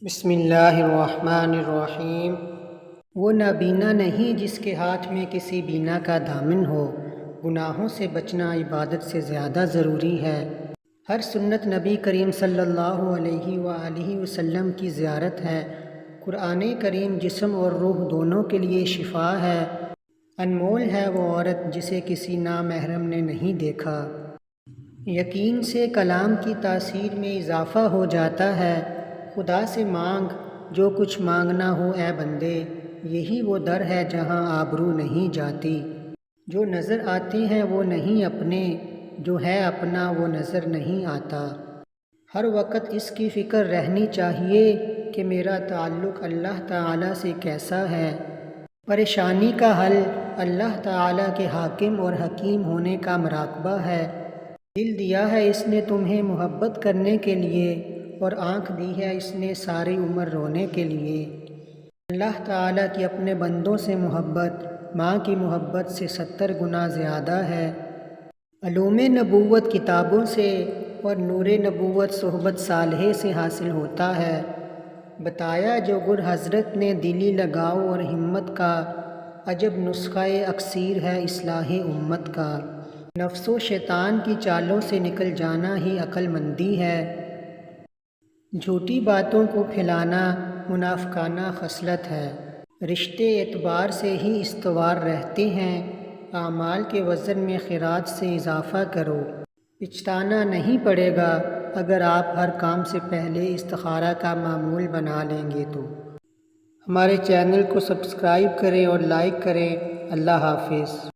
بسم اللہ الرحمن الرحیم۔ وہ نابینا نہیں جس کے ہاتھ میں کسی بینا کا دامن ہو۔ گناہوں سے بچنا عبادت سے زیادہ ضروری ہے۔ ہر سنت نبی کریم صلی اللہ علیہ وآلہ وسلم کی زیارت ہے۔ قرآن کریم جسم اور روح دونوں کے لیے شفا ہے۔ انمول ہے وہ عورت جسے کسی نامحرم نے نہیں دیکھا۔ یقین سے کلام کی تاثیر میں اضافہ ہو جاتا ہے۔ خدا سے مانگ جو کچھ مانگنا ہو اے بندے، یہی وہ در ہے جہاں آبرو نہیں جاتی۔ جو نظر آتے ہیں وہ نہیں اپنے، جو ہے اپنا وہ نظر نہیں آتا۔ ہر وقت اس کی فکر رہنی چاہیے کہ میرا تعلق اللہ تعالیٰ سے کیسا ہے۔ پریشانی کا حل اللہ تعالیٰ کے حاکم اور حکیم ہونے کا مراقبہ ہے۔ دل دیا ہے اس نے تمہیں محبت کرنے کے لیے، اور آنکھ دی ہے اس نے ساری عمر رونے کے لیے۔ اللہ تعالیٰ کی اپنے بندوں سے محبت ماں کی محبت سے 70 گنا زیادہ ہے۔ علوم نبوت کتابوں سے اور نور نبوت صحبت صالحہ سے حاصل ہوتا ہے۔ بتایا جو گر حضرت نے دلی لگاؤ اور ہمت کا، عجب نسخہ اکسیر ہے اصلاح امت کا۔ نفس و شیطان کی چالوں سے نکل جانا ہی عقل مندی ہے۔ جھوٹی باتوں کو پھیلانا منافقانہ خصلت ہے۔ رشتے اعتبار سے ہی استوار رہتے ہیں۔ اعمال کے وزن میں خیرات سے اضافہ کرو۔ پچھتانا نہیں پڑے گا اگر آپ ہر کام سے پہلے استخارہ کا معمول بنا لیں گے تو۔ ہمارے چینل کو سبسکرائب کریں اور لائک کریں۔ اللہ حافظ۔